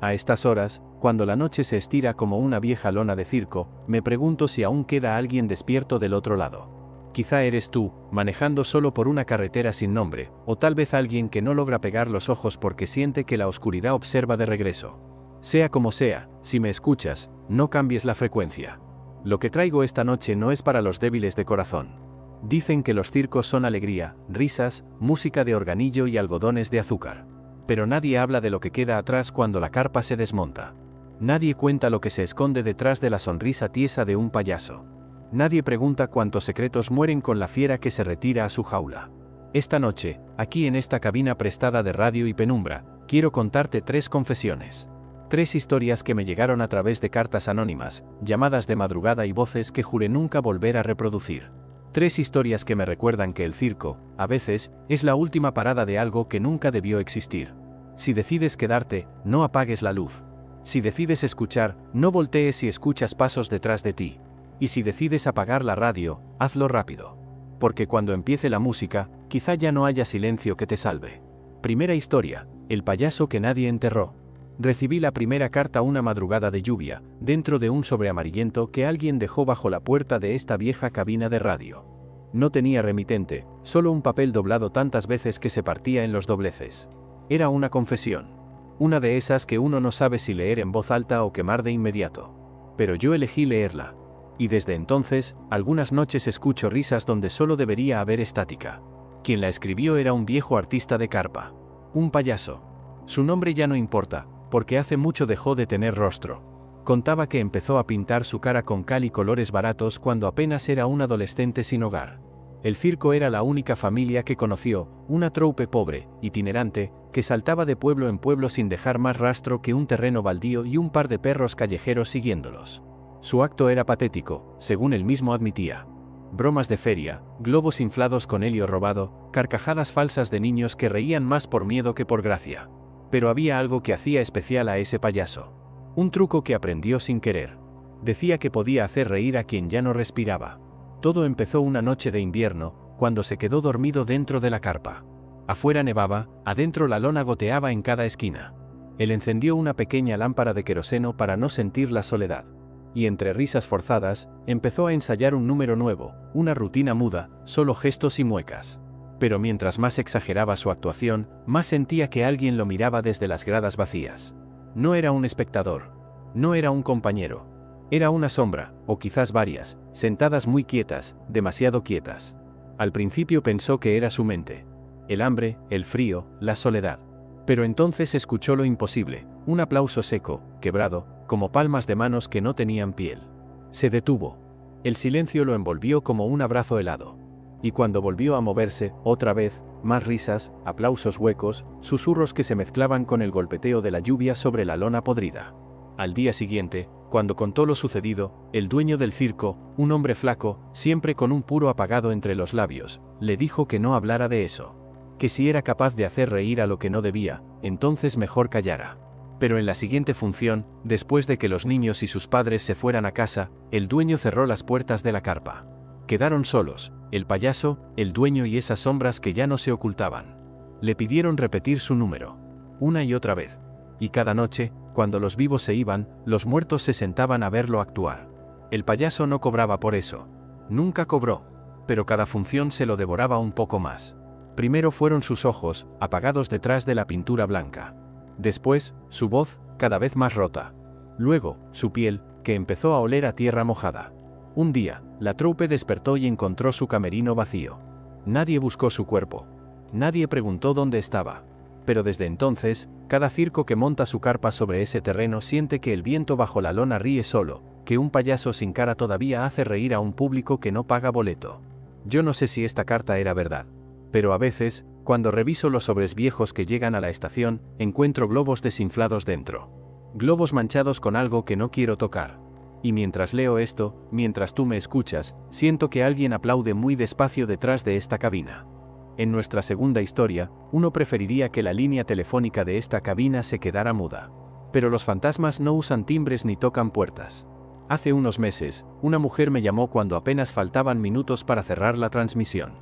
A estas horas, cuando la noche se estira como una vieja lona de circo, me pregunto si aún queda alguien despierto del otro lado. Quizá eres tú, manejando solo por una carretera sin nombre, o tal vez alguien que no logra pegar los ojos porque siente que la oscuridad observa de regreso. Sea como sea, si me escuchas, no cambies la frecuencia. Lo que traigo esta noche no es para los débiles de corazón. Dicen que los circos son alegría, risas, música de organillo y algodones de azúcar. Pero nadie habla de lo que queda atrás cuando la carpa se desmonta. Nadie cuenta lo que se esconde detrás de la sonrisa tiesa de un payaso. Nadie pregunta cuántos secretos mueren con la fiera que se retira a su jaula. Esta noche, aquí en esta cabina prestada de Radio y Penumbra, quiero contarte 3 confesiones. 3 historias que me llegaron a través de cartas anónimas, llamadas de madrugada y voces que juré nunca volver a reproducir. 3 historias que me recuerdan que el circo, a veces, es la última parada de algo que nunca debió existir. Si decides quedarte, no apagues la luz. Si decides escuchar, no voltees y escuchas pasos detrás de ti. Y si decides apagar la radio, hazlo rápido. Porque cuando empiece la música, quizá ya no haya silencio que te salve. Primera historia, el payaso que nadie enterró. Recibí la primera carta una madrugada de lluvia, dentro de un sobre amarillento que alguien dejó bajo la puerta de esta vieja cabina de radio. No tenía remitente, solo un papel doblado tantas veces que se partía en los dobleces. Era una confesión. Una de esas que uno no sabe si leer en voz alta o quemar de inmediato. Pero yo elegí leerla. Y desde entonces, algunas noches escucho risas donde solo debería haber estática. Quien la escribió era un viejo artista de carpa. Un payaso. Su nombre ya no importa, porque hace mucho dejó de tener rostro. Contaba que empezó a pintar su cara con cal y colores baratos cuando apenas era un adolescente sin hogar. El circo era la única familia que conoció, una troupe pobre, itinerante, que saltaba de pueblo en pueblo sin dejar más rastro que un terreno baldío y un par de perros callejeros siguiéndolos. Su acto era patético, según él mismo admitía. Bromas de feria, globos inflados con helio robado, carcajadas falsas de niños que reían más por miedo que por gracia. Pero había algo que hacía especial a ese payaso. Un truco que aprendió sin querer. Decía que podía hacer reír a quien ya no respiraba. Todo empezó una noche de invierno, cuando se quedó dormido dentro de la carpa. Afuera nevaba, adentro la lona goteaba en cada esquina. Él encendió una pequeña lámpara de queroseno para no sentir la soledad. Y entre risas forzadas, empezó a ensayar un número nuevo, una rutina muda, solo gestos y muecas. Pero mientras más exageraba su actuación, más sentía que alguien lo miraba desde las gradas vacías. No era un espectador. No era un compañero. Era una sombra, o quizás varias, sentadas muy quietas, demasiado quietas. Al principio pensó que era su mente. El hambre, el frío, la soledad. Pero entonces escuchó lo imposible, un aplauso seco, quebrado, como palmas de manos que no tenían piel. Se detuvo. El silencio lo envolvió como un abrazo helado. Y cuando volvió a moverse, otra vez, más risas, aplausos huecos, susurros que se mezclaban con el golpeteo de la lluvia sobre la lona podrida. Al día siguiente, cuando contó lo sucedido, el dueño del circo, un hombre flaco, siempre con un puro apagado entre los labios, le dijo que no hablara de eso. Que si era capaz de hacer reír a lo que no debía, entonces mejor callara. Pero en la siguiente función, después de que los niños y sus padres se fueran a casa, el dueño cerró las puertas de la carpa. Quedaron solos, el payaso, el dueño y esas sombras que ya no se ocultaban. Le pidieron repetir su número, una y otra vez. Y cada noche, cuando los vivos se iban, los muertos se sentaban a verlo actuar. El payaso no cobraba por eso. Nunca cobró. Pero cada función se lo devoraba un poco más. Primero fueron sus ojos, apagados detrás de la pintura blanca. Después, su voz, cada vez más rota. Luego, su piel, que empezó a oler a tierra mojada. Un día, la troupe despertó y encontró su camerino vacío. Nadie buscó su cuerpo. Nadie preguntó dónde estaba. Pero desde entonces, cada circo que monta su carpa sobre ese terreno siente que el viento bajo la lona ríe solo, que un payaso sin cara todavía hace reír a un público que no paga boleto. Yo no sé si esta carta era verdad. Pero a veces, cuando reviso los sobres viejos que llegan a la estación, encuentro globos desinflados dentro. Globos manchados con algo que no quiero tocar. Y mientras leo esto, mientras tú me escuchas, siento que alguien aplaude muy despacio detrás de esta cabina. En nuestra segunda historia, uno preferiría que la línea telefónica de esta cabina se quedara muda. Pero los fantasmas no usan timbres ni tocan puertas. Hace unos meses, una mujer me llamó cuando apenas faltaban minutos para cerrar la transmisión.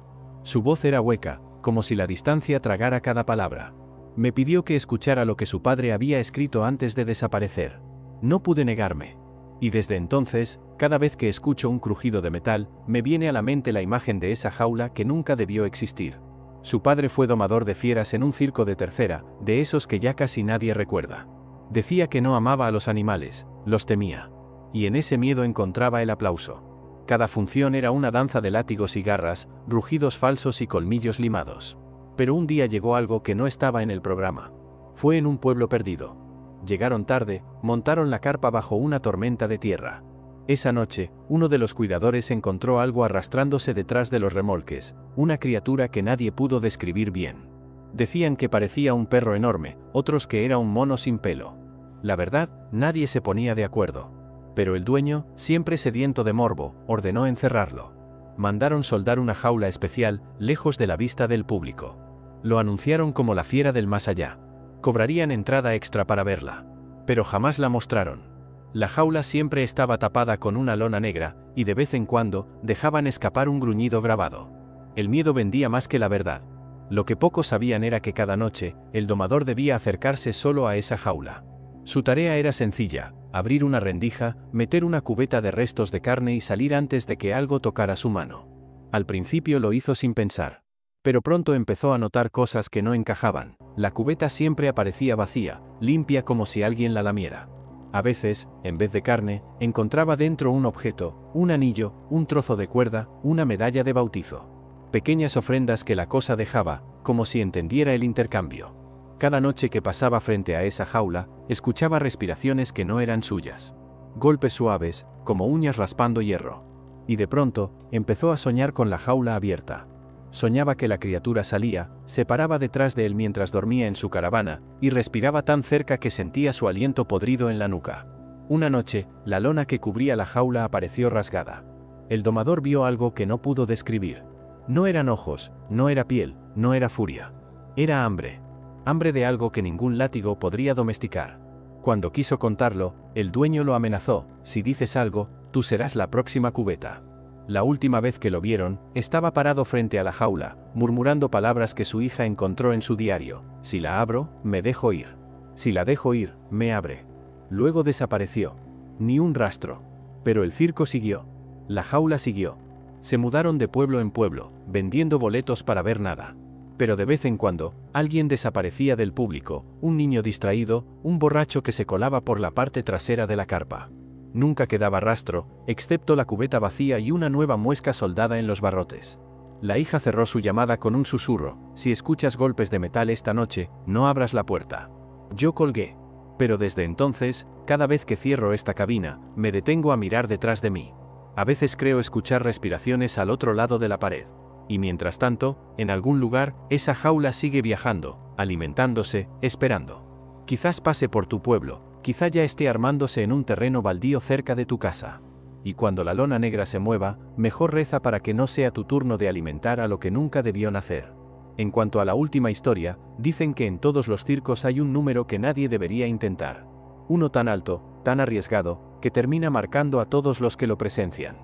Su voz era hueca, como si la distancia tragara cada palabra. Me pidió que escuchara lo que su padre había escrito antes de desaparecer. No pude negarme. Y desde entonces, cada vez que escucho un crujido de metal, me viene a la mente la imagen de esa jaula que nunca debió existir. Su padre fue domador de fieras en un circo de tercera, de esos que ya casi nadie recuerda. Decía que no amaba a los animales, los temía. Y en ese miedo encontraba el aplauso. Cada función era una danza de látigos y garras, rugidos falsos y colmillos limados. Pero un día llegó algo que no estaba en el programa. Fue en un pueblo perdido. Llegaron tarde, montaron la carpa bajo una tormenta de tierra. Esa noche, uno de los cuidadores encontró algo arrastrándose detrás de los remolques, una criatura que nadie pudo describir bien. Decían que parecía un perro enorme, otros que era un mono sin pelo. La verdad, nadie se ponía de acuerdo. Pero el dueño, siempre sediento de morbo, ordenó encerrarlo. Mandaron soldar una jaula especial, lejos de la vista del público. Lo anunciaron como la fiera del más allá. Cobrarían entrada extra para verla. Pero jamás la mostraron. La jaula siempre estaba tapada con una lona negra, y de vez en cuando, dejaban escapar un gruñido grabado. El miedo vendía más que la verdad. Lo que pocos sabían era que cada noche, el domador debía acercarse solo a esa jaula. Su tarea era sencilla: abrir una rendija, meter una cubeta de restos de carne y salir antes de que algo tocara su mano. Al principio lo hizo sin pensar. Pero pronto empezó a notar cosas que no encajaban. La cubeta siempre aparecía vacía, limpia como si alguien la lamiera. A veces, en vez de carne, encontraba dentro un objeto, un anillo, un trozo de cuerda, una medalla de bautizo. Pequeñas ofrendas que la cosa dejaba, como si entendiera el intercambio. Cada noche que pasaba frente a esa jaula, escuchaba respiraciones que no eran suyas. Golpes suaves, como uñas raspando hierro. Y de pronto, empezó a soñar con la jaula abierta. Soñaba que la criatura salía, se paraba detrás de él mientras dormía en su caravana, y respiraba tan cerca que sentía su aliento podrido en la nuca. Una noche, la lona que cubría la jaula apareció rasgada. El domador vio algo que no pudo describir. No eran ojos, no era piel, no era furia. Era hambre. Hambre de algo que ningún látigo podría domesticar. Cuando quiso contarlo, el dueño lo amenazó: si dices algo, tú serás la próxima cubeta. La última vez que lo vieron, estaba parado frente a la jaula, murmurando palabras que su hija encontró en su diario: si la abro, me dejo ir. Si la dejo ir, me abre. Luego desapareció. Ni un rastro. Pero el circo siguió. La jaula siguió. Se mudaron de pueblo en pueblo, vendiendo boletos para ver nada. Pero de vez en cuando, alguien desaparecía del público: un niño distraído, un borracho que se colaba por la parte trasera de la carpa. Nunca quedaba rastro, excepto la cubeta vacía y una nueva muesca soldada en los barrotes. La hija cerró su llamada con un susurro: si escuchas golpes de metal esta noche, no abras la puerta. Yo colgué. Pero desde entonces, cada vez que cierro esta cabina, me detengo a mirar detrás de mí. A veces creo escuchar respiraciones al otro lado de la pared. Y mientras tanto, en algún lugar, esa jaula sigue viajando, alimentándose, esperando. Quizás pase por tu pueblo, quizá ya esté armándose en un terreno baldío cerca de tu casa. Y cuando la lona negra se mueva, mejor reza para que no sea tu turno de alimentar a lo que nunca debió nacer. En cuanto a la última historia, dicen que en todos los circos hay un número que nadie debería intentar. Uno tan alto, tan arriesgado, que termina marcando a todos los que lo presencian.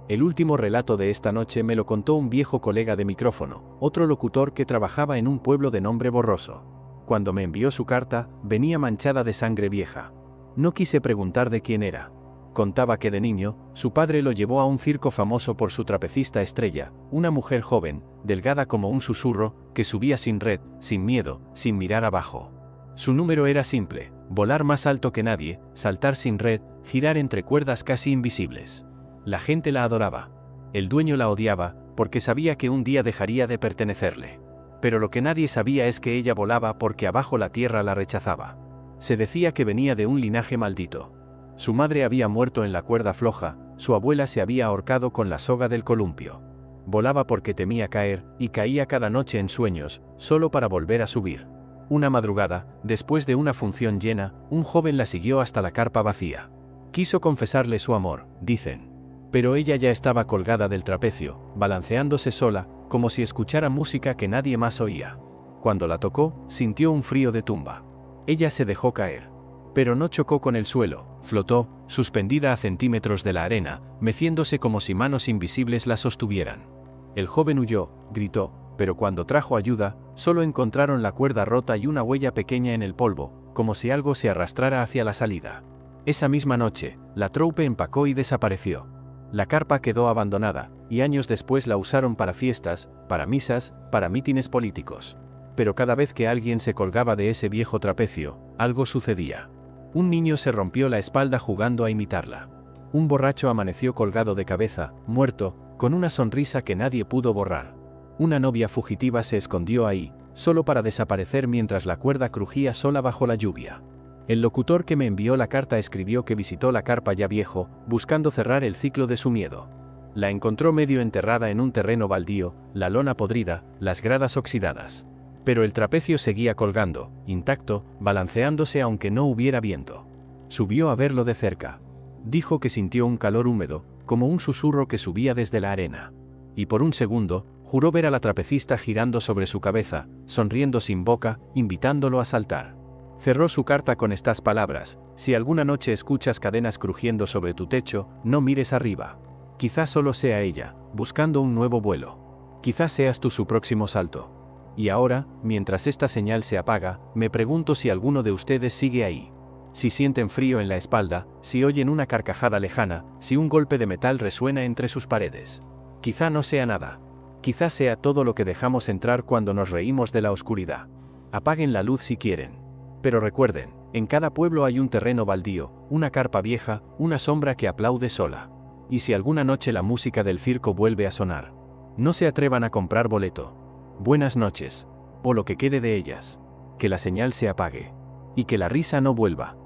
El último relato de esta noche me lo contó un viejo colega de micrófono, otro locutor que trabajaba en un pueblo de nombre Borroso. Cuando me envió su carta, venía manchada de sangre vieja. No quise preguntar de quién era. Contaba que de niño, su padre lo llevó a un circo famoso por su trapecista estrella, una mujer joven, delgada como un susurro, que subía sin red, sin miedo, sin mirar abajo. Su número era simple: volar más alto que nadie, saltar sin red, girar entre cuerdas casi invisibles. La gente la adoraba. El dueño la odiaba, porque sabía que un día dejaría de pertenecerle. Pero lo que nadie sabía es que ella volaba porque abajo la tierra la rechazaba. Se decía que venía de un linaje maldito. Su madre había muerto en la cuerda floja, su abuela se había ahorcado con la soga del columpio. Volaba porque temía caer, y caía cada noche en sueños, solo para volver a subir. Una madrugada, después de una función llena, un joven la siguió hasta la carpa vacía. Quiso confesarle su amor, dicen. Pero ella ya estaba colgada del trapecio, balanceándose sola, como si escuchara música que nadie más oía. Cuando la tocó, sintió un frío de tumba. Ella se dejó caer. Pero no chocó con el suelo, flotó, suspendida a centímetros de la arena, meciéndose como si manos invisibles la sostuvieran. El joven huyó, gritó, pero cuando trajo ayuda, solo encontraron la cuerda rota y una huella pequeña en el polvo, como si algo se arrastrara hacia la salida. Esa misma noche, la troupe empacó y desapareció. La carpa quedó abandonada, y años después la usaron para fiestas, para misas, para mítines políticos. Pero cada vez que alguien se colgaba de ese viejo trapecio, algo sucedía. Un niño se rompió la espalda jugando a imitarla. Un borracho amaneció colgado de cabeza, muerto, con una sonrisa que nadie pudo borrar. Una novia fugitiva se escondió ahí, solo para desaparecer mientras la cuerda crujía sola bajo la lluvia. El locutor que me envió la carta escribió que visitó la carpa ya viejo, buscando cerrar el ciclo de su miedo. La encontró medio enterrada en un terreno baldío, la lona podrida, las gradas oxidadas. Pero el trapecio seguía colgando, intacto, balanceándose aunque no hubiera viento. Subió a verlo de cerca. Dijo que sintió un calor húmedo, como un susurro que subía desde la arena. Y por un segundo, juró ver a la trapecista girando sobre su cabeza, sonriendo sin boca, invitándolo a saltar. Cerró su carta con estas palabras: si alguna noche escuchas cadenas crujiendo sobre tu techo, no mires arriba. Quizás solo sea ella, buscando un nuevo vuelo. Quizás seas tú su próximo salto. Y ahora, mientras esta señal se apaga, me pregunto si alguno de ustedes sigue ahí. Si sienten frío en la espalda, si oyen una carcajada lejana, si un golpe de metal resuena entre sus paredes. Quizá no sea nada. Quizá sea todo lo que dejamos entrar cuando nos reímos de la oscuridad. Apaguen la luz si quieren. Pero recuerden, en cada pueblo hay un terreno baldío, una carpa vieja, una sombra que aplaude sola. Y si alguna noche la música del circo vuelve a sonar, no se atrevan a comprar boleto. Buenas noches, o lo que quede de ellas. Que la señal se apague. Y que la risa no vuelva.